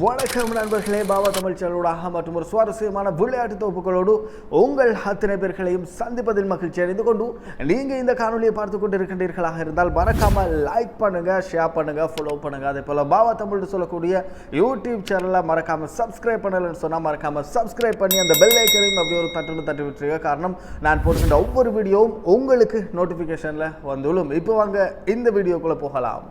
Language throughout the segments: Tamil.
வணக்கம் நண்பர்களே, பாபா தமிழ் சேனலூடாக மற்றும் ஒரு சுவாரஸ்யமான விளையாட்டு தொகுப்புகளோடு உங்கள் அத்தனை பேர்களையும் சந்திப்பதில் மகிழ்ச்சி அடைந்து கொண்டு நீங்கள் இந்த காணொலியை பார்த்து கொண்டு இருக்கின்றீர்களாக இருந்தால் மறக்காமல் லைக் பண்ணுங்க, ஷேர் பண்ணுங்க, ஃபாலோ பண்ணுங்க. அதே போல பாபா தமிழ் சொல்லக்கூடிய யூடியூப் சேனலை மறக்காம சப்ஸ்கிரைப் பண்ணலன்னு சொன்னால் மறக்காம சப்ஸ்கிரைப் பண்ணி அந்த பெல் ஐக்கனையும் அப்படி ஒரு தட்டி விட்டுருங்க. காரணம் நான் போடுகின்ற ஒவ்வொரு வீடியோவும் உங்களுக்கு நோட்டிஃபிகேஷனில் வந்துள்ளும். இப்போ வாங்க இந்த வீடியோக்குள்ளே போகலாம்.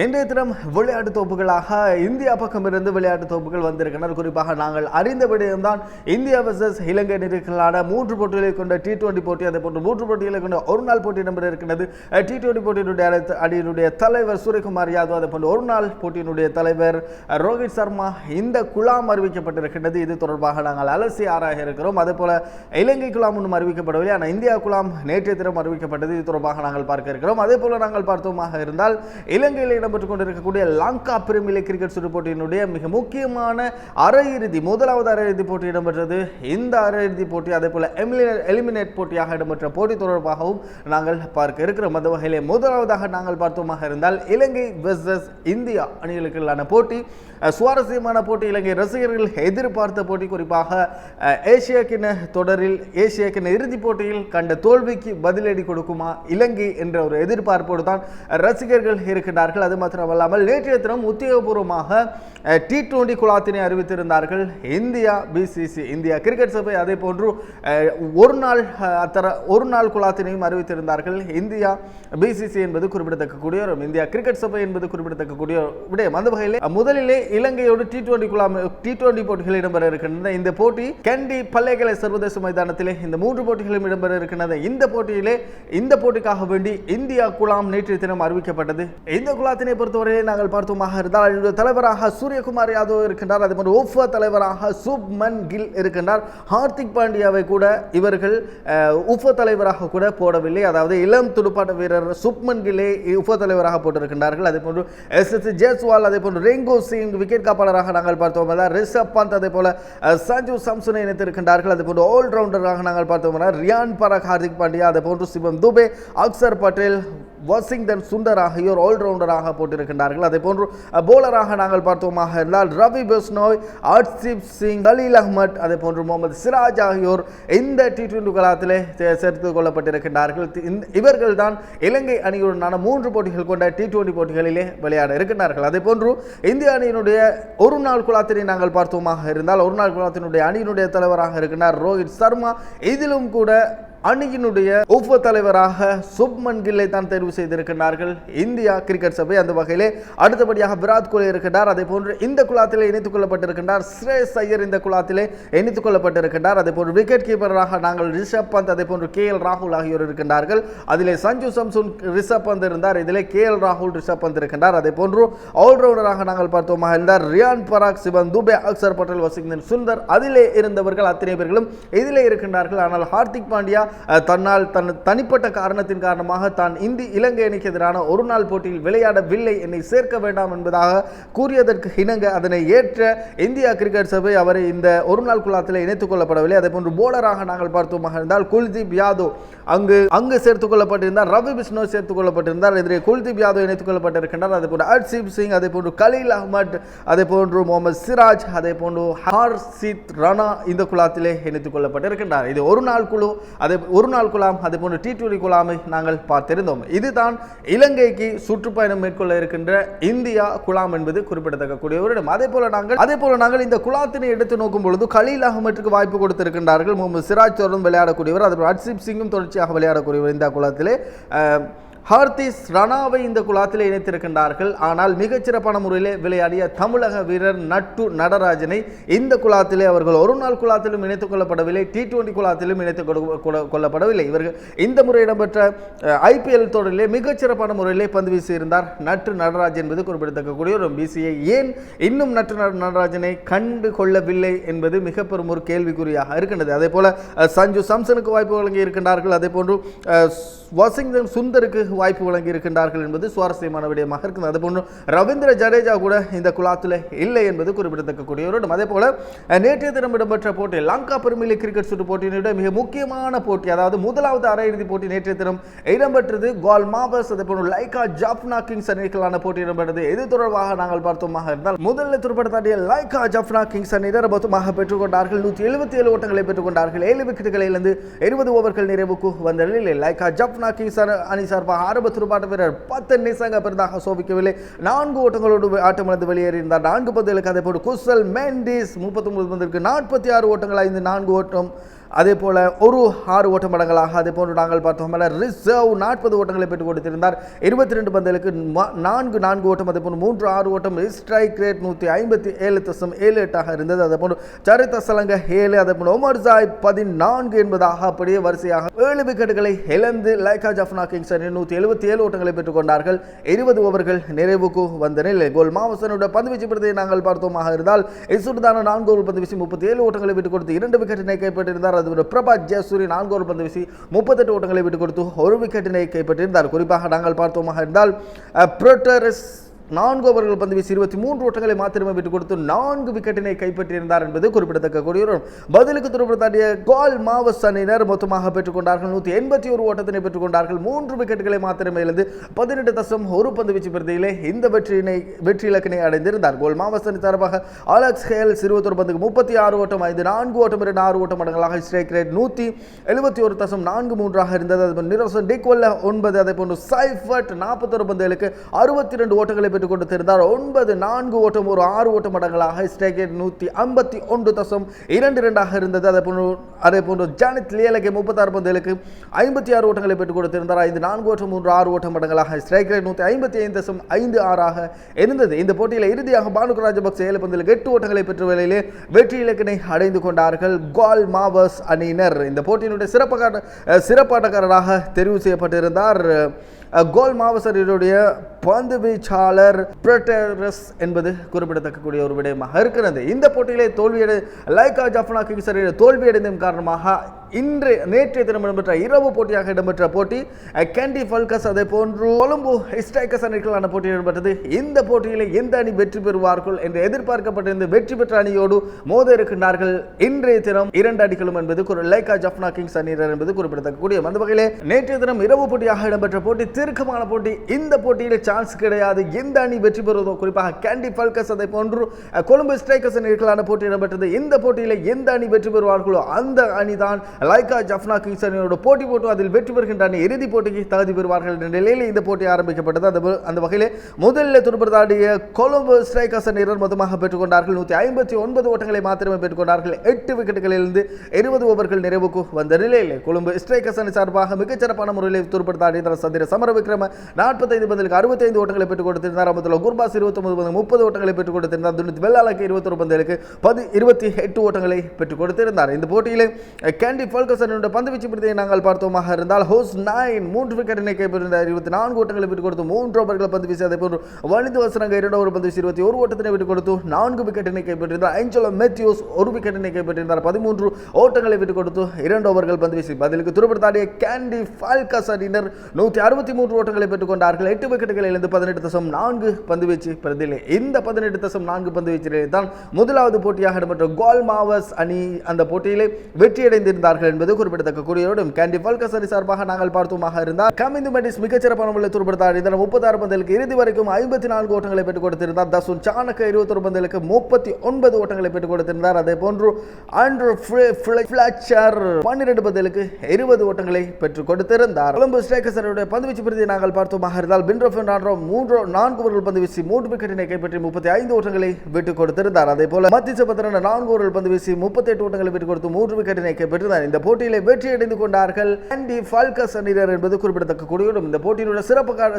இன்றைய தினம் விளையாட்டு தொகுப்புகளாக இந்தியா பக்கம் இருந்து விளையாட்டு தொகுப்புகள் வந்திருக்கின்றனர். குறிப்பாக நாங்கள் அறிந்த விடயம்தான் இந்தியா வெர்சஸ் இலங்கை அணிகளுக்கான 3 போட்டிகளை கொண்ட T20 போட்டி, அதே போன்று 3 போட்டிகளை கொண்ட ஒரு நாள் போட்டி நம்பர் இருக்கின்றது. T20 போட்டியினுடைய அணியினுடைய தலைவர் சூரியகுமார் யாதவ், அதே போன்று ஒரு நாள் போட்டியினுடைய தலைவர் ரோஹித் சர்மா இந்த குழாம் அறிவிக்கப்பட்டிருக்கின்றது. இது தொடர்பாக நாங்கள் அலசி ஆராய இருக்கிறோம். அதே போல இலங்கை குழாம் ஒன்றும் அறிவிக்கப்படவில்லை, ஆனால் இந்தியா குழாம் நேற்றைய தினம் அறிவிக்கப்பட்டது. இது தொடர்பாக நாங்கள் பார்க்க இருக்கிறோம். அதே போல நாங்கள் பார்த்தோமாக இருந்தால் இலங்கையில் இடம்பெற்றுக் கொண்டிருக்கக்கூடிய லங்கா பிரீமியர் லீக் கிரிக்கெட் சுற்று போட்டியினுடைய மிக முக்கியமான முதலாவது அரையிறுதி போட்டி இடம்பெற்றது. இந்த அரையிறுதி போட்டி அதே போல எலிமினேட் போட்டியாக இடம்பெற்ற போட்டி தொடர்பாகவும் நாங்கள் பார்க்க இருக்கிறோம். அந்த வகையிலே முதலாவதாக நாங்கள் பார்த்தோமாக இருந்தால் இலங்கை வெர்சஸ் இந்தியா அணிகளுக்கான போட்டி சுவாரஸ்யமான போட்டி. இலங்கை ரசிகர்கள் எதிர்பார்த்த போட்டி. குறிப்பாக ஏசியா கிண்ண தொடரில் ஏசியா கிண்ண இறுதிப் போட்டியில் கண்ட தோல்விக்கு பதிலடி கொடுக்குமா இலங்கை என்ற ஒரு எதிர்பார்ப்போடு தான் ரசிகர்கள் இருக்கின்றார்கள். அது மாத்திரமல்லாமல் நேற்றைய தினம் உத்தியோகபூர்வமாக T20 குழாத்தினை அறிவித்திருந்தார்கள் இந்தியா கிரிக்கெட் சபை. அதே போன்று ஒரு நாள் குழாத்தினையும் அறிவித்திருந்தார்கள் இந்தியா BCC என்பது குறிப்பிடத்தக்கக்கூடிய இந்தியா கிரிக்கெட் சபை என்பது குறிப்பிடத்தக்கக்கூடிய விடயம். அந்த வகையில் முதலிலே இலங்கையோடு T20 போட்டிகள் இடம்பெற இருக்கின்றன. இந்த போட்டி கண்டி பல்லேகலை சர்வதேச மைதானத்திலே இந்த 3 போட்டிகளும் இடம்பெற இருக்கின்றன. இந்த போட்டிக்காக வேண்டி இந்தியா குழாம் நேற்றைய தினம் அறிவிக்கப்பட்டது. இந்த குழாத்தினை பொறுத்தவரையில் நாங்கள் பார்த்தோமாக இருந்தால் தலைவராக சூரியகுமார் யாதவ் இருக்கின்றார். அதே போன்று உப தலைவராக சுப்மன் கில் இருக்கின்றார். ஹார்திக் பாண்டியாவை கூட இவர்கள் உப தலைவராக கூட போடவில்லை. அதாவது இளம் துடுப்பாட்ட வீரர் சுப்மன் கில்லை உப தலைவராக போட்டிருக்கின்றார்கள். அதே போன்று SSC ஜெய்ஸ்வால், அதே போன்று ரெங்கோ சிங் விக்கெட் காப்பாளராக நாங்கள் பார்த்தோம். ரிஷப் பந்த், அதே போல சஞ்சு சாம்சனை இணைத்திருக்கின்றார்கள். அதே போன்று ஆல்ரவுண்டராக நாங்கள் பார்த்தோம் ரியான் பராக், ஹார்திக் பாண்டியா, அதே போன்று சிவம் துபே, அக்சர் பட்டேல், வாஷிங்டன் சுந்தர் ஆகியோர் ஆல்ரவுண்டராக போட்டிருக்கின்றார்கள். அதே போன்று போலராக நாங்கள் பார்த்தோமாக இருந்தால் ரவி பிஷ்னோய், ஹர்ஷீப் சிங், கலீல் அஹ்மத், அதே போன்று முகமது சிராஜ் ஆகியோர் இந்த T20 கலாத்திலே சேர்த்துக் கொள்ளப்பட்டிருக்கின்றார்கள். இவர்கள் தான் இலங்கை அணியுடனான 3 போட்டிகள் கொண்ட T20 போட்டிகளிலே விளையாட இருக்கின்றார்கள். அதே போன்று இந்திய அணியினுடைய ஒரு நாள் குழாத்தினை நாங்கள் பார்த்தோமாக இருந்தால் ஒரு நாள் குழாத்தினுடைய அணியினுடைய தலைவராக இருக்கின்றார் ரோஹித் சர்மா. இதிலும் கூட அணியினுடைய உப தலைவராக சுப்மன் கில்லை தான் தேர்வு செய்திருக்கிறார்கள் இந்தியா கிரிக்கெட் சபை. அந்த வகையிலே அடுத்தபடியாக விராட் கோலி இருக்கிறார். அதே போன்று இந்த குழாத்திலே இணைத்துக் கொள்ளப்பட்டிருக்கின்றார் ஸ்ரேயஸ் ஐயர். இந்த குழாத்திலே இணைத்துக் கொள்ளப்பட்டிருக்கின்றார். அதே போன்று விக்கெட் கீப்பராக நாங்கள் ரிஷப் பந்த், அதே போன்று KL ராகுல் ஆகியோர் இருக்கின்றார்கள். அதிலே சஞ்சு சாம்சன் ரிஷப் பந்த் இருந்தார். இதிலே KL ராகுல் ரிஷப் பந்த் இருக்கின்றார். அதே போன்று ஆல்ரவுண்டராக நாங்கள் பார்த்தோமாக இருந்தார் ரியான் பராக், சிவன் துபே, அக்சர் பட்டேல், வாஷிங்டன் சுந்தர். அதிலே இருந்தவர்கள் அத்தனை பேர்களும் இதிலே இருக்கின்றார்கள். ஆனால் ஹார்திக் பாண்டியா தனிப்பட்ட காரணத்தின் காரணமாக தான் இலங்கை அணிக்கு எதிரான ஒரு நாள் போட்டியில் விளையாடவில்லை, என்னை சேர்க்க வேண்டாம் என்பதாக கூறியதற்கு இணங்க அதனை ஏற்ற இந்தியா கிரிக்கெட் சபை அவரை இந்த ஒரு நாள் குழாத்தில் இணைத்துக் கொள்ளப்படவில்லை. அதே போன்று போலராக நாங்கள் பார்த்தோமாக இருந்தால் குல்தீப் யாதவ் அங்கு சேர்த்துக் கொள்ளப்பட்டிருந்தார். ரவி பிஷ்னோய் சேர்த்துக் கொள்ளப்பட்டிருந்தார். எதிரே குல்தீப் யாதவ் இணைத்துக் கொள்ளப்பட்டிருக்கின்றார். அதே போன்று ஹர்ஷீப் சிங், அதே போன்று கலீல் அஹ்மத், அதே போன்று முகமது சிராஜ், அதே போன்று ஹர்ஷித் ராணா இந்த குழாத்திலே இணைத்துக் கொள்ளப்பட்டிருக்கின்றார். இது ஒரு நாள் குழு, ஒரு நாள் குழாம், அதே போன்று T20 குழாமை நாங்கள் பார்த்திருந்தோம். இதுதான் இலங்கைக்கு சுற்றுப்பயணம் மேற்கொள்ள இருக்கின்ற இந்தியா குழாம் என்பது குறிப்பிடத்தக்கக்கூடிய ஒரு இடம். அதே போல நாங்கள் இந்த குழாத்தினை எடுத்து நோக்கும் பொழுது கலீல் அஹ்மத்துக்கு வாய்ப்பு கொடுத்திருக்கின்றார்கள். முகமது சிராஜ் தொடர்ந்து விளையாடக்கூடியவர். அதே ஹர்ஷீப் சிங்கும் தொடர்ச்சியாக விளையாடக்கூடியவர். இந்த குழாத்திலே ஹார்திக் ராணாவை இந்த குழாத்தில் இணைத்திருக்கின்றார்கள். ஆனால் மிகச்சிறப்பான முறையிலே விளையாடிய தமிழக வீரர் நட்டு நடராஜனை இந்த குழாத்திலே அவர்கள் ஒரு நாள் குழாத்திலும் இணைத்துக் கொள்ளப்படவில்லை, T20 குழாத்திலும் இணைத்துக் கொள்ளப்படவில்லை. இவர்கள் இந்த முறை இடம்பெற்ற IPL தொடரிலே மிகச்சிறப்பான முறையிலே பந்து வீசியிருந்தார் நட்டு நடராஜ் என்பது குறிப்பிடத்தக்கக்கூடிய ஒரு BCCI ஏன் இன்னும் நட்டு நடராஜனை கண்டு கொள்ளவில்லை என்பது மிக பெரும் ஒரு கேள்விக்குறியாக இருக்கின்றது. அதே போல சஞ்சு சாம்சனுக்கு வாய்ப்பு வழங்கி இருக்கின்றார்கள். அதே போன்று வாஷிங்டன் சுந்தருக்கு வாய்ப்பு வழங்கி இருக்கின்றார்கள் என்பது சுவாரஸ்யமான விடயமாக இருக்குது. அதுபோன்று ரவீந்திர ஜடேஜா கூட இந்த குழாத்தில் இல்லை என்பது குறிப்பிடத்தக்கக்கூடிய ஒரு இடம். அதே போல நேற்றைய தினம் இடம்பெற்ற போட்டி லங்கா பிரீமியர் லீக் கிரிக்கெட் சுற்று போட்டியினுடைய மிக முக்கியமான போட்டி, அதாவது முதலாவது அரையிறுதி போட்டி நேற்றைய தினம் இடம்பெற்றது. கால் மாவர்ஸ் அதே போன்று லைகா ஜாஃப்னா கிங்ஸ் அணிகளான போட்டி இடம்பெற்றது. இது தொடர்பாக நாங்கள் பார்த்தோமாக இருந்தால் முதலில் துடுப்படுத்தாடிய லைகா ஜாஃப்னா கிங்ஸ் அணியினர் மொத்தமாக பெற்றுக்கொண்டார்கள் 177 ஓட்டங்களை பெற்றுக்கொண்டார்கள். 7 விக்கெட்டுகளிலிருந்து 20 ஓவர்கள் நிறைவுக்கு வந்த நிலையில் லைகா ஜாஃப்னா கிங்ஸ் அணி சார்பாக ஆரம்ப துடுப்பாட்ட வீரர் 10 நிசங்க பெரிதாக சோபிக்கவில்லை. 4 ஓட்டங்களோடு ஆட்டமிழந்து வெளியேறியிருந்தார். 4 பந்துகளுக்கு அதே போன்று குசல் மெண்டிஸ் 39 பந்திற்கு 46 ஓட்டங்கள் 5 ஓட்டம், அதே போல ஒரு 6 ஓட்டம் அடங்கலாக. அதே போன்று நாங்கள் பார்த்தோம் ரிசர்வ் 40 ஓட்டங்களை பெற்றுக் கொடுத்திருந்தார். 22 பந்துகளுக்கு 4 ஓட்டம், அதே போன்று 3 ஓட்டம். ஸ்ட்ரைக் ரேட் 157.78 இருந்தது. அதே போன்று சரித சலங்க 7, அதே போன்று ஒமர் ஜாய் 14 என்பதாக அப்படியே வரிசையாக 7 விக்கெட்டுகளை இழந்து லைகா ஜாஃப்னா கிங்ஸ் அணி 177 ஓட்டங்களை பெற்றுக் கொண்டார்கள். 20 ஓவர்கள் நிறைவுக்கு வந்த நிலையில் கோல் மாவசனுடைய பந்துவீச்சு பிரதியை நாங்கள் பார்த்தோமாக இருந்தால் இசுடான 4 ஓவர் பந்து வீசி 37 ஓட்டங்களை பெற்றுக் கொடுத்து 2 விக்கெட்டினை கைப்பற்றியிருந்தார். பிரபா ஜெயசூரி 4 ஓவர் பந்து வீசி 38 ஓட்டங்களை விட்டுக் கொடுத்து 1 விக்கெட்டினை கைப்பற்றியிருந்தார். குறிப்பாக நாங்கள் பார்த்தோமாக இருந்தால் புரோட்டரஸ் 4 ஓவர்கள் பந்து வீசி 23 ஓட்டங்களை மாத்திரமே விட்டுக் கொடுத்து 4 விக்கெட்டினை கைப்பற்றியிருந்தார் என்பது குறிப்பிடத்தக்கக்கூடிய ஒரு பதிலுக்கு துடுப்படுத்தாடிய கால் மாவஸ் அணியினர் மொத்தமாக பெற்றுக்கொண்டார்கள். 181 ஓட்டத்தினை பெற்றுக்கொண்டார்கள். 3 விக்கெட்டுகளை மாத்திரமே இழந்து 18.1 பந்து வீச்சு பிரதியிலே இந்த வெற்றி இலக்கினை அடைந்திருந்தார். கோல் மாவஸ் அணி சார்பாக அலெக்ஸ் ஹேல்ஸ் 21 பந்துக்கு 36 ஓட்டம் 5 4 ஓட்டம் 2 6 ஓட்டம் அடங்கலாக. ஸ்ட்ரைக் ரேட் 171.43 இருந்தது. நிரோசன் டிக்வல்ல 9, அதே போன்று சைஃபர்ட் 41 பந்துகளுக்கு 62 ஓட்டங்களை பெற்றுக் கொடுத்திருந்தார். 9 4 ஓட்டம் ஒரு 6 ஓட்டம் அடங்கலாக. ஸ்ட்ரைக் ரேட் 151.22 இருந்தது. அதே போன்று ஜானித் லியலகே 36 பந்துகளுக்கு 56 ஓட்டங்களை பெற்றுக் கொடுத்திருந்தார். 5 4 ஓட்டம் 3 6 ஓட்டம் அடங்கலாக. ஸ்ட்ரைக் ரேட் 155.56 இருந்தது. இந்த போட்டியில் இறுதியாக பானுக ராஜபக்சே 7 பந்துகளுக்கு 8 ஓட்டங்களை பெற்ற வேளையிலே வெற்றி இலக்கினை அடைந்து கொண்டார்கள் கால் மாவர்ஸ் அணியினர். இந்த போட்டியினுடைய சிறப்பாட்டக்காரராக தெரிவு செய்யப்பட்டிருந்தார் கோல் மாவசருடைய பந்து வீச்சாளர் பிரட்டரஸ் என்பது குறிப்பிடத்தக்கக்கூடிய ஒரு விடயமாக இருக்கிறது. இந்த போட்டியிலே லைகா ஜாஃப்னா கிங்ஸ் தோல்வியடைந்ததன் காரணமாக நேற்றைய தினம் இடம்பெற்ற இரவு போட்டியாக இடம்பெற்ற போட்டி கேண்டி ஃபல்கஸ் அதே போன்று கொழும்பு ஸ்ட்ரைக்கர்ஸ் அணிகளான போட்டி இடம்பெற்றது. இந்த போட்டியிலே எந்த அணி வெற்றி பெறுவார்கள் என்று எதிர்பார்க்கப்பட்டிருந்த வெற்றி பெற்ற அணியோடு மோத இருக்கின்றார்கள் இன்றைய தினம் 2 அணிகளும் என்பது லைகா ஜாஃப்னா கிங்ஸ் அணியினர் என்பது குறிப்பிடத்தக்கக்கூடிய. அந்த வகையிலே நேற்றைய தினம் இரவு போட்டியாக இடம்பெற்ற போட்டி தீர்க்கமான போட்டி. இந்த போட்டியில் சான்ஸ் கிடையாது. எந்த அணி வெற்றி பெறுவதோ, குறிப்பாக கேண்டி ஃபல்கஸ் அதே போன்று கொழும்பு ஸ்ட்ரைக்கர்ஸ் அணிகளான போட்டி இடம்பெற்றது. இந்த போட்டியில் எந்த அணி வெற்றி பெறுவார்களோ அந்த அணிதான் லைகா ஜாஃப்னா கிங்ஸ் அணியோட போட்டி போட்டு அதில் வெற்றி பெறுகின்ற அணி இறுதிப் போட்டிக்கு தகுதி பெறுவார்கள் என்ற நிலையில் இந்த போட்டி ஆரம்பிக்கப்பட்டது. அந்த வகையிலே முதலில் துடுப்படுத்தாடிய கொழும்பு ஸ்ட்ரைக்கர்ஸ் அணியினர் மொத்தமாக பெற்றுக்கொண்டார்கள். 159 ஓட்டங்களை மாத்திரமே பெற்றுக்கொண்டார்கள். 8 விக்கெட்டுகளிலிருந்து 20 ஓவர்கள் நிறைவுக்கு வந்த நிலையில் கொழும்பு ஸ்ட்ரைக்கர்ஸ் அணி சார்பாக மிகச்சிறப்பான முறையில் துடுப்படுத்தாடிய சந்திர சமரவிக்ரம 45 பந்துகளுக்கு 65 ஓட்டங்களை பெற்றுக் கொடுத்திருந்தார். அமதுல்லா குர்பாஸ் 29 பந்து 30 ஓட்டங்களை பெற்றுக் கொடுத்திருந்தார். துனித் வெள்ளாலக்கு 21 பந்துகளுக்கு 28 ஓட்டங்களை பெற்றுக் கொடுத்திருந்தார். இந்த போட்டியிலே கேண்டி ஃபல்கஸ் அணியுடைய பந்துவீச்சு பிரதியை நாங்கள் பார்த்தோமாக இருந்தால் ஹோஸ் 9 3 விக்கெட்டினை கைப்பற்றினார். 24 ஓட்டங்களை பெற்றுக் கொடுத்து 3 ஓவர்கள் பந்து வீசி அதே போன்று வனிந்து வசனங்க 2 ஓவர் பந்து வீசி 21 ஓட்டத்தினை விட்டுக் கொடுத்து 4 விக்கெட்டினை கைப்பற்றினார். ஏஞ்சலோ மேத்யூஸ் 1 விக்கெட்டினை கைப்பற்றினார். 13 ஓட்டங்களை விட்டுக் கொடுத்து 2 ஓவர்கள் பந்து வீசி பதிலுக்கு துடுப்படுத்தாடிய கேண்டி ஃபல்கஸ் அணியினர் 163 ஓட்டங்களை பெற்றுக் கொண்டார்கள். 8 விக்கெட்டுகளை இழந்து 18.4 பந்து வீச்சு பிரதியிலே இந்த 18.4 பந்து வீச்சிலே தான் முதலாவது போட்டியாக இடம்பெற்ற கோல் மாவர்ஸ் அணி அந்த போட்டியிலே வெற்றியடைந்திருந்தார்கள் என்பது குறிப்பிடத்தக்கக்கூடிய. கேண்டி ஃபல்கஸ் அணி சார்பாக நாங்கள் பார்த்தோமாக இருந்தால் கமிந்து மெண்டிஸ் மிகச்சிறப்பான முறையில் துடுப்படுத்தார். 36 பந்துகளுக்கு இறுதி வரைக்கும் 54 ஓட்டங்களை பெற்றுக் கொடுத்திருந்தார். தசுன் சாணக்க 21 பந்துகளுக்கு 39 ஓட்டங்களை பெற்றுக் கொடுத்திருந்தார். அதே போன்று ஆண்ட்ரூ ஃபிளச்சர் 12 பந்துகளுக்கு 20 ஓட்டங்களை பெற்றுக் கொடுத்திருந்தார். கொழும்பு ஸ்ட்ரைக்கர்ஸ் அணியுடைய பந்துவீச்சு பிரதியை நாங்கள் பார்த்தோமாக இருந்தால் பின்ரோ பெர்னாண்டோ 4 ஓவர்கள் பந்து வீசி 3 விக்கெட்டினை கைப்பற்றி 35 ஓட்டங்களை விட்டுக் கொடுத்திருந்தார். அதே போல மத்திய பத்திரன் 4 ஓவர்கள் பந்து வீசி 38 ஓட்டங்களை விட்டுக் கொடுத்து 3 விக்கெட்டினை கைப்பற்றினார். இந்த போட்டியிலே வெற்றியடைந்து கொண்டார்கள் கேண்டி ஃபல்கஸ் அணியினர் என்பது குறிப்பிடத்தக்கக்கூடிய. இந்த போட்டியினுடைய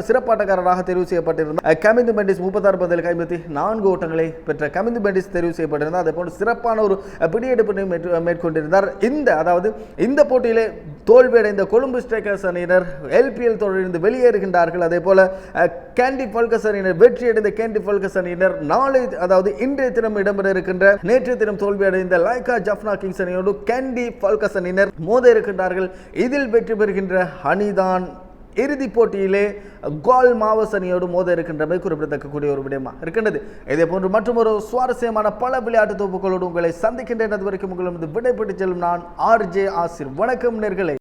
சிறப்பாட்டக்காரராக தெரிவு செய்யப்பட்டிருந்தார் கமிந்து மெண்டிஸ் 36 பந்துகளுக்கு 54 ஓட்டங்களை பெற்ற கமிந்து மெண்டிஸ் தெரிவு செய்யப்பட்டிருந்தார். அதே போன்று சிறப்பான ஒரு பிடியெடுப்பினை மேற்கொண்டிருந்தார். இந்த போட்டியிலே தோல்வியடைந்த கொழும்பு ஸ்ட்ரைக்கர்ஸ் அணியினர் LPL தொடரிலிருந்து வெளியேறுகின்றார்கள். அதே போல கேண்டி ஃபல்கஸ் அணியினர் வெற்றியடைந்த கேண்டி ஃபல்கஸ் அணியினர் இன்றைய தினம் இடம்பெற இருக்கின்ற நேற்றைய தினம் தோல்வியடைந்த லைகா ஜாஃப்னா கிங்ஸ் அணியோடு கேண்டி ஃபல்கஸ் அணியினர் மோத இருக்கின்றார்கள். இதில் வெற்றி பெறுகின்ற அணிதான் இறுதிப் போட்டியிலே கோல் மாவஸ் அணியோடு மோத இருக்கின்றமை குறிப்பிடத்தக்கக்கூடிய ஒரு விடயமா இருக்கின்றது. இதே போன்று மற்றும் ஒரு சுவாரஸ்யமான பல விளையாட்டு தொகுப்புகளோடு உங்களை சந்திக்கின்றேன். அது வரைக்கும் உங்களிடம் விடைபெற்று செல்லும் நான் RJ ஆசிர். வணக்கம் நேர்களே.